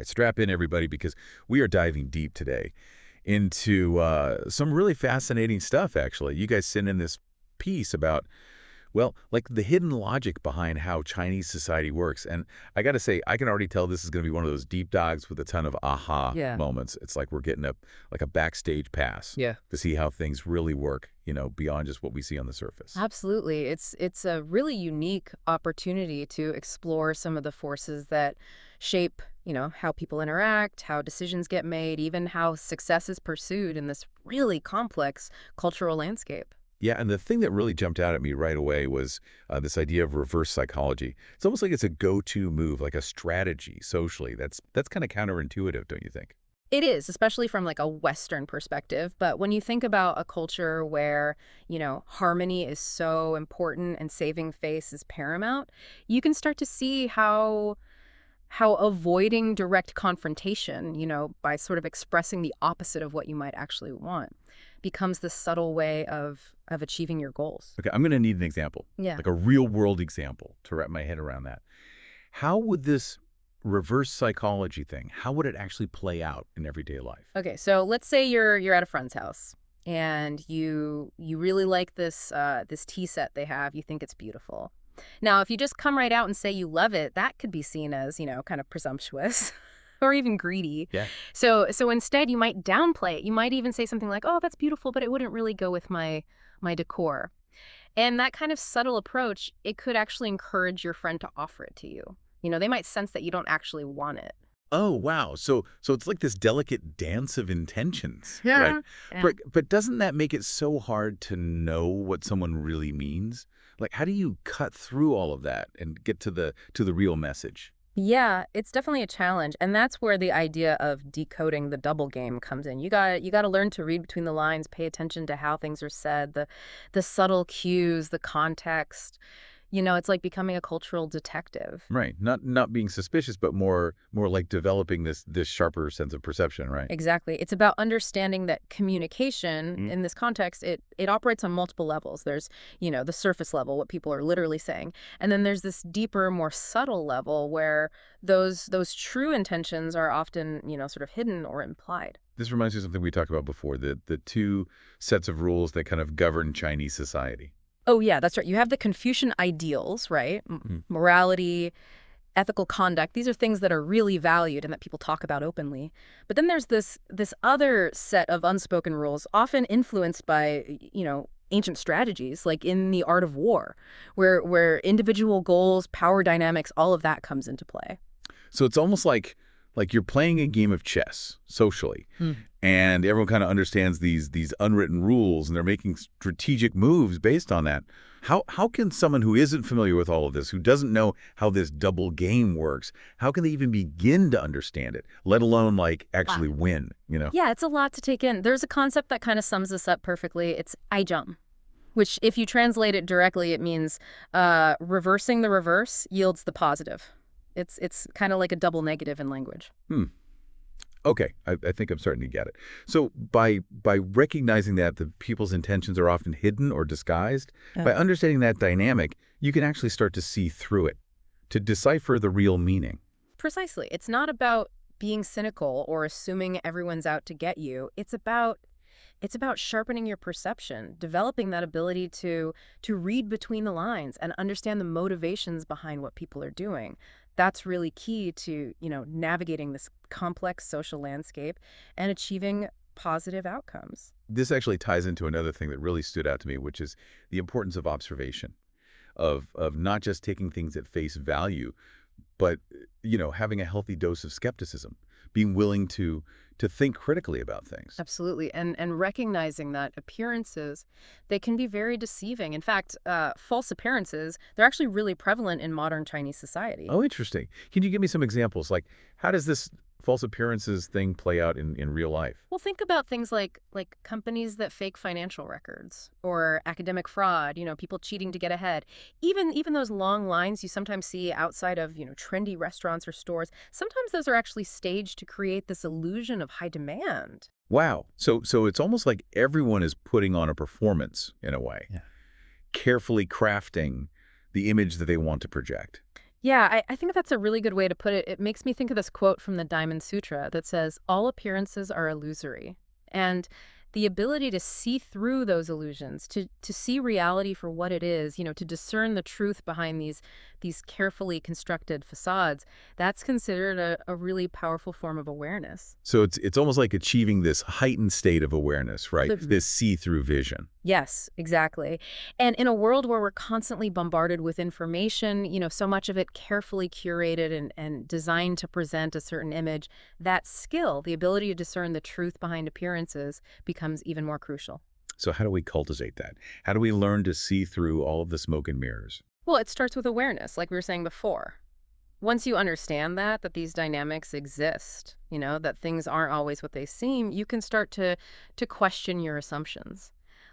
right, strap in, everybody, because we are diving deep today into some really fascinating stuff, actually. You guys sent in this piece about, well, like the hidden logic behind how Chinese society works. And I got to say, I can already tell this is going to be one of those deep dives with a ton of aha Yeah. moments. It's like we're getting a backstage pass Yeah. to see how things really work, beyond just what we see on the surface. Absolutely. It's a really unique opportunity to explore some of the forces that shape, how people interact, how decisions get made, even how success is pursued in this really complex cultural landscape. Yeah, and the thing that really jumped out at me right away was this idea of reverse psychology. It's almost like it's a go-to move, like a strategy socially. That's kind of counterintuitive, don't you think? It is, especially from like a Western perspective. But when you think about a culture where, harmony is so important and saving face is paramount, you can start to see how avoiding direct confrontation, by sort of expressing the opposite of what you might actually want, becomes the subtle way of achieving your goals. Okay, I'm going to need an example, Yeah. like a real-world example to wrap my head around that. How would this reverse psychology thing, how would it actually play out in everyday life? Okay, so let's say you're at a friend's house and you really like this tea set they have. You think it's beautiful. Now, if you just come right out and say you love it, that could be seen as, kind of presumptuous or even greedy. Yeah. So instead you might downplay it. You might even say something like, "Oh, that's beautiful, but it wouldn't really go with my decor." And that kind of subtle approach, it could actually encourage your friend to offer it to you. They might sense that you don't actually want it. Oh, wow. So it's like this delicate dance of intentions, right? Yeah. Yeah. But doesn't that make it so hard to know what someone really means? Like, how do you cut through all of that and get to the real message? Yeah, it's definitely a challenge, and that's where the idea of decoding the double game comes in. You got to learn to read between the lines, pay attention to how things are said, the subtle cues, the context. It's like becoming a cultural detective. Right. Not being suspicious, but more like developing this sharper sense of perception, right? Exactly. It's about understanding that communication Mm. in this context, it operates on multiple levels. There's, the surface level, what people are literally saying. And then there's this deeper, more subtle level where those true intentions are often, sort of hidden or implied. This reminds me of something we talked about before, the two sets of rules that kind of govern Chinese society. Oh, yeah, that's right. You have the Confucian ideals, right? Mm. Morality, ethical conduct. These are things that are really valued and that people talk about openly. But then there's this other set of unspoken rules, often influenced by, ancient strategies, like in the art of war, where individual goals, power dynamics, all of that comes into play. So it's almost like you're playing a game of chess socially, and everyone kind of understands these unwritten rules, and they're making strategic moves based on that. How can someone who isn't familiar with all of this, who doesn't know how this double game works, how can they even begin to understand it, let alone like actually win? Yeah, it's a lot to take in. There's a concept that kind of sums this up perfectly. It's "ai-jump," which if you translate it directly, it means reversing the reverse yields the positive. It's kind of like a double negative in language. Okay, I think I'm starting to get it. So by recognizing that the people's intentions are often hidden or disguised, Yeah. by understanding that dynamic, you can actually start to see through it, to decipher the real meaning. Precisely. It's not about being cynical or assuming everyone's out to get you. It's about sharpening your perception, developing that ability to read between the lines and understand the motivations behind what people are doing. That's really key to, navigating this complex social landscape and achieving positive outcomes. This actually ties into another thing that really stood out to me, which is the importance of observation, of not just taking things at face value, but having a healthy dose of skepticism, being willing to think critically about things. Absolutely. And recognizing that appearances, they can be very deceiving. In fact, false appearances, they're actually really prevalent in modern Chinese society. Oh, interesting. Can you give me some examples? Like, how does this false appearances thing play out in real life? Well, think about things like companies that fake financial records or academic fraud, people cheating to get ahead. Even those long lines you sometimes see outside of, trendy restaurants or stores, sometimes those are actually staged to create this illusion of high demand. Wow. So it's almost like everyone is putting on a performance in a way, Yeah. carefully crafting the image that they want to project. Yeah, I think that's a really good way to put it. It makes me think of this quote from the Diamond Sutra that says, all appearances are illusory. And the ability to see through those illusions, to see reality for what it is, to discern the truth behind these carefully constructed facades, that's considered a really powerful form of awareness. So it's almost like achieving this heightened state of awareness, right? This see-through vision. Yes, exactly. And in a world where we're constantly bombarded with information, so much of it carefully curated and designed to present a certain image, that skill, the ability to discern the truth behind appearances, becomes even more crucial. So how do we cultivate that? How do we learn to see through all of the smoke and mirrors? Well, it starts with awareness, like we were saying before. Once you understand that these dynamics exist, that things aren't always what they seem, you can start to question your assumptions.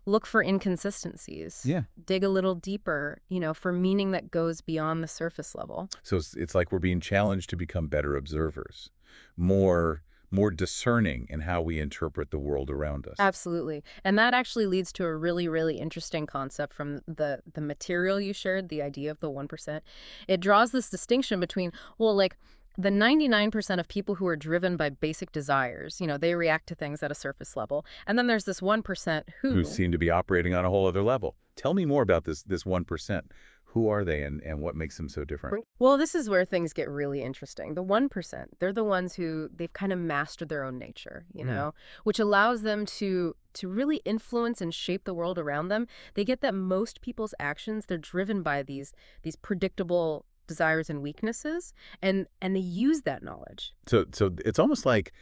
Look for inconsistencies. Yeah. Dig a little deeper, for meaning that goes beyond the surface level. So it's like we're being challenged to become better observers, more more discerning in how we interpret the world around us. Absolutely. And that actually leads to a really, really interesting concept from the material you shared, the idea of the 1%. It draws this distinction between, well, like the 99% of people who are driven by basic desires, they react to things at a surface level. And then there's this 1% Who who. seem to be operating on a whole other level. Tell me more about this 1%. Who are they and what makes them so different? Well, this is where things get really interesting. The 1%, they're the ones who they've kind of mastered their own nature, which allows them to really influence and shape the world around them. They get that most people's actions, they're driven by these predictable desires and weaknesses, and they use that knowledge. So it's almost like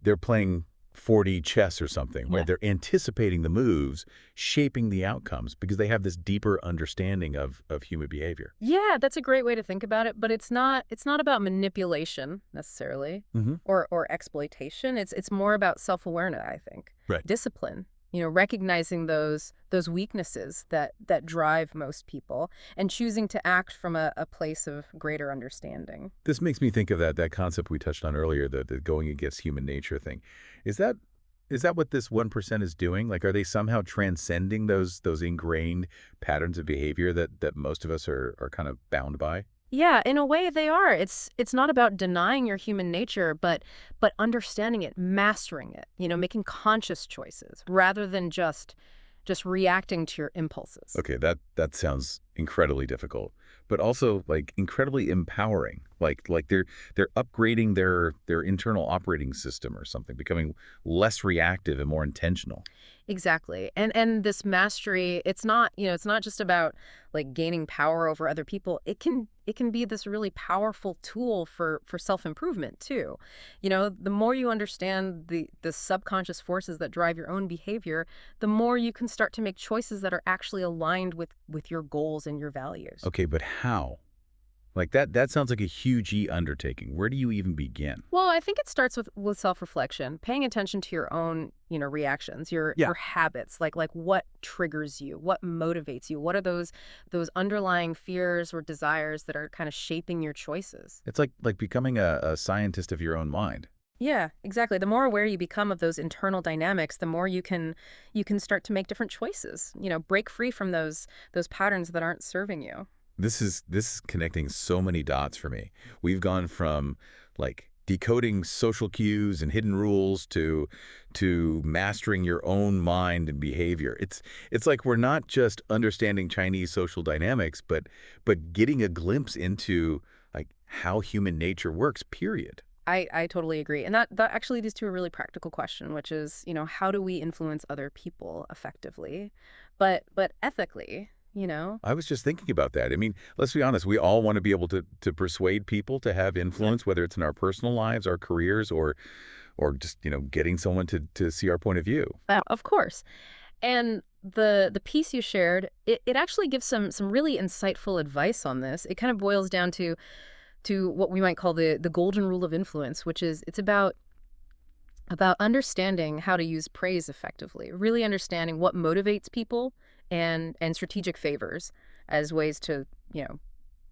they're playing 4D chess or something, where Yeah. they're anticipating the moves, shaping the outcomes, because they have this deeper understanding of human behavior. Yeah, that's a great way to think about it, but it's not about manipulation necessarily Mm-hmm. or exploitation. It's more about self-awareness, I think. Right. Discipline, recognizing those weaknesses that drive most people and choosing to act from a place of greater understanding. This makes me think of that concept we touched on earlier, the going against human nature thing. Is that is that what this 1% is doing? Like, are they somehow transcending those ingrained patterns of behavior that most of us are kind of bound by? Yeah, in a way they are. It's not about denying your human nature, but understanding it, mastering it, making conscious choices rather than just reacting to your impulses. Okay, that sounds incredibly difficult, but also like incredibly empowering. Like they're upgrading their internal operating system or something, becoming less reactive and more intentional. Exactly. And this mastery, it's not just about like gaining power over other people. It can be this really powerful tool for self-improvement too. The more you understand the subconscious forces that drive your own behavior, the more you can start to make choices that are actually aligned with your goals and your values. Okay, but how? Like that sounds like a huge undertaking. Where do you even begin? Well, I think it starts with self-reflection, paying attention to your own, reactions, your Yeah. your habits, like what triggers you, what motivates you, what are those underlying fears or desires that are kind of shaping your choices. It's like becoming a scientist of your own mind. Yeah, exactly. The more aware you become of those internal dynamics, the more you can start to make different choices, break free from those patterns that aren't serving you. This is connecting so many dots for me. We've gone from like decoding social cues and hidden rules to mastering your own mind and behavior. It's like we're not just understanding Chinese social dynamics, but getting a glimpse into like how human nature works, period. I totally agree. And that actually leads to a really practical question, which is, how do we influence other people effectively, but ethically, I was just thinking about that. I mean, let's be honest, we all want to be able to persuade people to have influence, whether it's in our personal lives, our careers, or just, getting someone to see our point of view. Of course. And the piece you shared, it actually gives some really insightful advice on this. It kind of boils down to what we might call the golden rule of influence, which is it's about understanding how to use praise effectively, really understanding what motivates people and strategic favors as ways to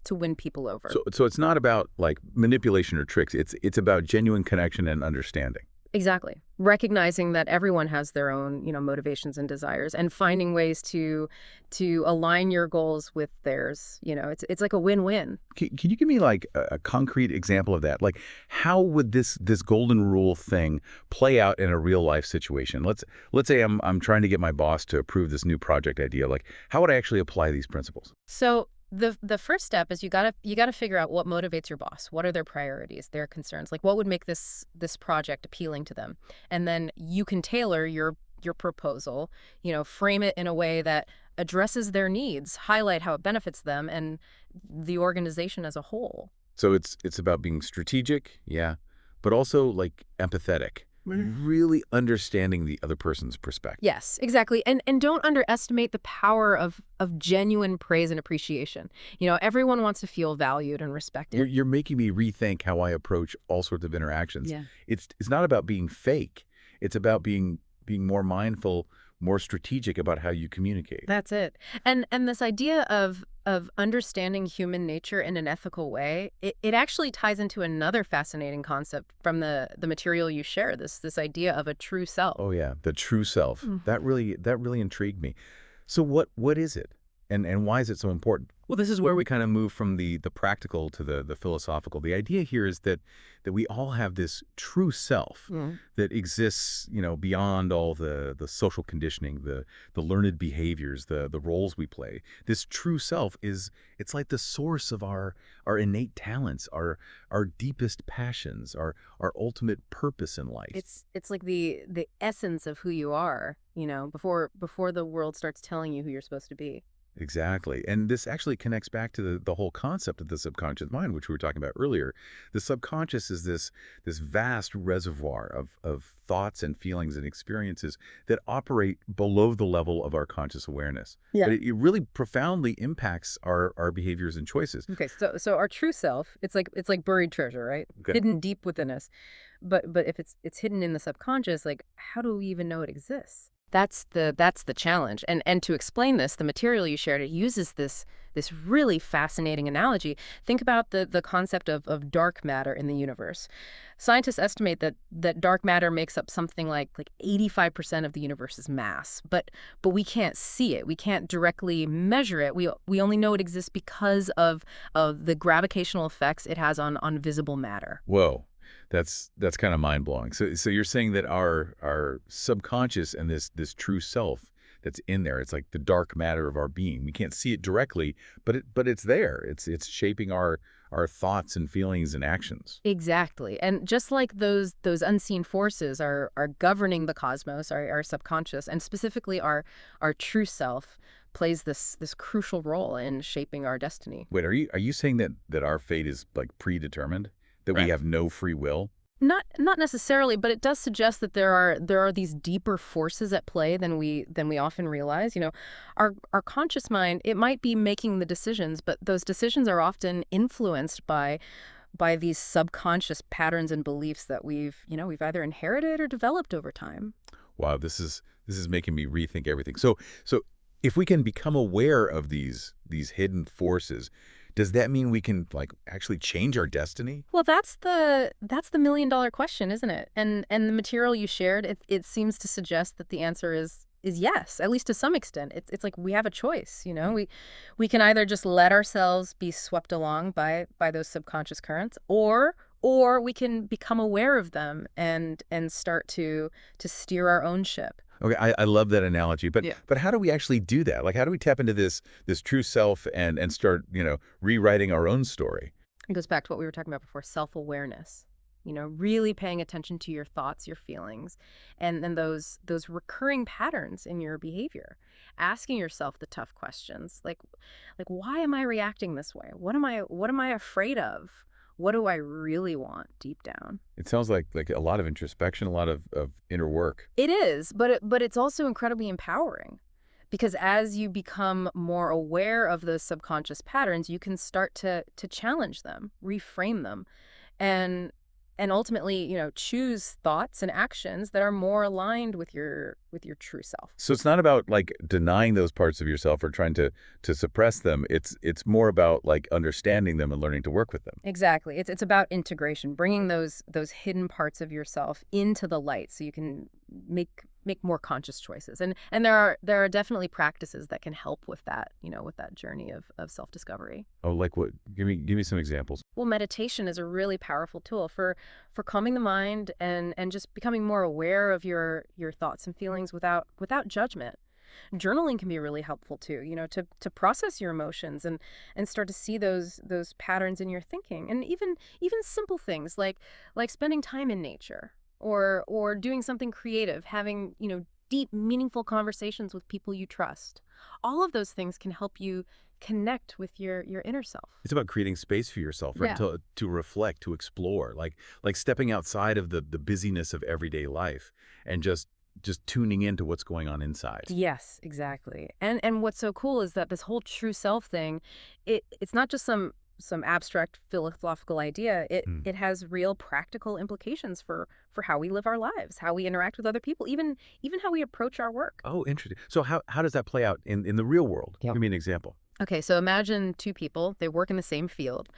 win people over. So it's not about like manipulation or tricks. It's about genuine connection and understanding. Exactly. Recognizing that everyone has their own, motivations and desires and finding ways to align your goals with theirs. It's like a win-win. Can you give me like a concrete example of that? Like, how would this golden rule thing play out in a real life situation? Let's say I'm trying to get my boss to approve this new project idea. Like, how would I actually apply these principles? So the first step is you gotta figure out what motivates your boss. What are their priorities, their concerns? Like what would make this project appealing to them? And then you can tailor your proposal, frame it in a way that addresses their needs, highlight how it benefits them and the organization as a whole. So it's about being strategic, yeah, but also like empathetic, really understanding the other person's perspective. Yes, exactly. And don't underestimate the power of genuine praise and appreciation. Everyone wants to feel valued and respected. You're making me rethink how I approach all sorts of interactions. Yeah. It's not about being fake. It's about being more mindful, more strategic about how you communicate. That's it. And this idea of understanding human nature in an ethical way, it actually ties into another fascinating concept from the material you share, this idea of a true self. Oh yeah, the true self. Mm. That really intrigued me. So what is it? And why is it so important? Well, this is where we kind of move from the practical to the philosophical. The idea here is that we all have this true self Mm. that exists, beyond all the social conditioning, the learned behaviors, the roles we play. This true self it's like the source of our innate talents, our deepest passions, our ultimate purpose in life. It's like the essence of who you are, before the world starts telling you who you're supposed to be. Exactly. And this actually connects back to the whole concept of the subconscious mind, which we were talking about earlier. The subconscious is this vast reservoir of thoughts and feelings and experiences that operate below the level of our conscious awareness. Yeah. But it really profoundly impacts our behaviors and choices. Okay, so our true self, it's like buried treasure, right? Okay. Hidden deep within us. But if it's hidden in the subconscious, like how do we even know it exists? That's the challenge. And to explain this, the material you shared, it uses this really fascinating analogy. Think about the concept of dark matter in the universe. Scientists estimate that dark matter makes up something like 85% of the universe's mass, but we can't see it. We can't directly measure it. We only know it exists because of the gravitational effects it has on visible matter. Whoa. That's kind of mind-blowing. So you're saying that our subconscious and this true self that's in there, it's like the dark matter of our being. We can't see it directly, but it's there. It's shaping our thoughts and feelings and actions. Exactly. And just like those unseen forces are governing the cosmos, our subconscious, and specifically our true self plays this crucial role in shaping our destiny. Wait, are you saying that our fate is like predetermined? That we Right. have no free will? Not necessarily, but it does suggest that there are these deeper forces at play than we often realize. Our conscious mind, it might be making the decisions, but those decisions are often influenced by these subconscious patterns and beliefs that we've either inherited or developed over time. Wow, this is making me rethink everything. So if we can become aware of these hidden forces, does that mean we can like actually change our destiny? Well, that's the million-dollar question, isn't it? And the material you shared, it seems to suggest that the answer is yes, at least to some extent. It's like we have a choice, We can either just let ourselves be swept along by those subconscious currents, or we can become aware of them and start to steer our own ship. Okay, I love that analogy, but Yeah. but how do we actually do that? Like, how do we tap into this true self and start rewriting our own story? It goes back to what we were talking about before, self-awareness. Really paying attention to your thoughts, your feelings, and then those recurring patterns in your behavior. Asking yourself the tough questions, like why am I reacting this way? What am I afraid of? What do I really want deep down? It sounds like a lot of introspection, a lot of inner work. It is, but it's also incredibly empowering. Because as you become more aware of the subconscious patterns, you can start to challenge them, reframe them, and and ultimately, choose thoughts and actions that are more aligned with your true self. So it's not about like denying those parts of yourself or trying to suppress them. It's more about like understanding them and learning to work with them. Exactly. It's about integration, bringing those hidden parts of yourself into the light so you can make more conscious choices. And there are definitely practices that can help with that, with that journey of self-discovery. Oh, like what? Give me some examples. Well, meditation is a really powerful tool for calming the mind and just becoming more aware of your thoughts and feelings without judgment. Journaling can be really helpful too, to process your emotions and start to see those patterns in your thinking. And even simple things like spending time in nature or doing something creative, having, deep, meaningful conversations with people you trust. All of those things can help you connect with your inner self. It's about creating space for yourself, right? Yeah. To reflect, to explore, like stepping outside of the busyness of everyday life and just tuning into what's going on inside. Yes, exactly. And what's so cool is that this whole true self thing, it's not just some abstract philosophical idea. It Hmm. it has real practical implications for how we live our lives, how we interact with other people, even how we approach our work. Oh, interesting. So how does that play out in the real world? Yep. Give me an example. Okay, so imagine two people, they work in the same field.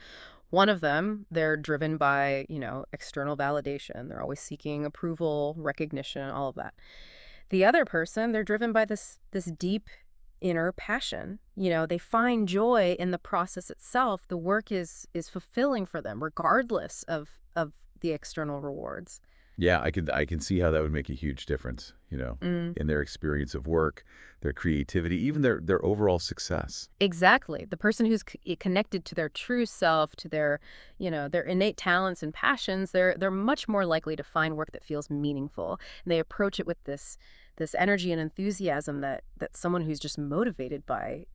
One of them, they're driven by, external validation. They're always seeking approval, recognition, all of that. The other person, they're driven by this deep inner passion. They find joy in the process itself. The work is fulfilling for them, regardless of the external rewards. Yeah, I can see how that would make a huge difference, Mm. in their experience of work, their creativity, even their overall success. Exactly. The person who's connected to their true self, to their innate talents and passions, they're much more likely to find work that feels meaningful. And they approach it with this energy and enthusiasm that someone who's just motivated by,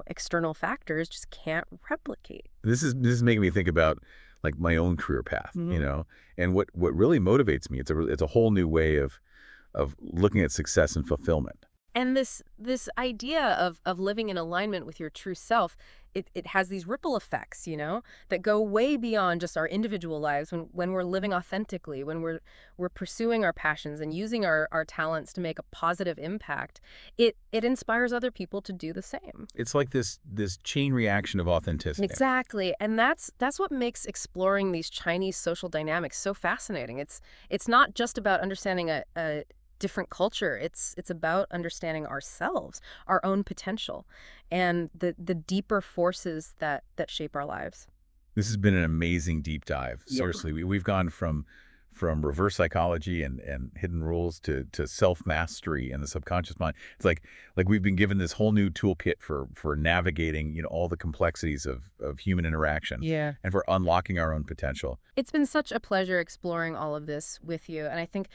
external factors just can't replicate. This is making me think about like my own career path, and what really motivates me. It's a whole new way of looking at success and fulfillment. And this idea of living in alignment with your true self, it has these ripple effects, that go way beyond just our individual lives when we're living authentically, when we're pursuing our passions and using our talents to make a positive impact. It inspires other people to do the same. It's like this chain reaction of authenticity. Exactly. And that's what makes exploring these Chinese social dynamics so fascinating. It's not just about understanding a different culture. It's about understanding ourselves, our own potential, and the deeper forces that shape our lives. This has been an amazing deep dive. Yep. Seriously, we've gone from reverse psychology and hidden rules to self-mastery and the subconscious mind. It's like we've been given this whole new toolkit for navigating, all the complexities of human interaction Yeah. and for unlocking our own potential. It's been such a pleasure exploring all of this with you. And I think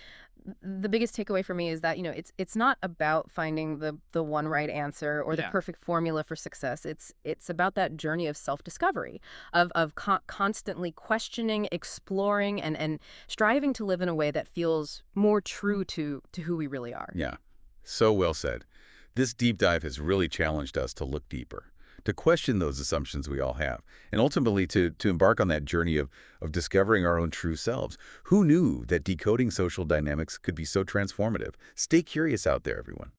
the biggest takeaway for me is that, it's not about finding the one right answer or the Yeah. perfect formula for success. It's about that journey of self-discovery, of constantly questioning, exploring, and striving to live in a way that feels more true to who we really are. Yeah, so well said. This deep dive has really challenged us to look deeper, to question those assumptions we all have, and ultimately to embark on that journey of discovering our own true selves. Who knew that decoding social dynamics could be so transformative? Stay curious out there, everyone.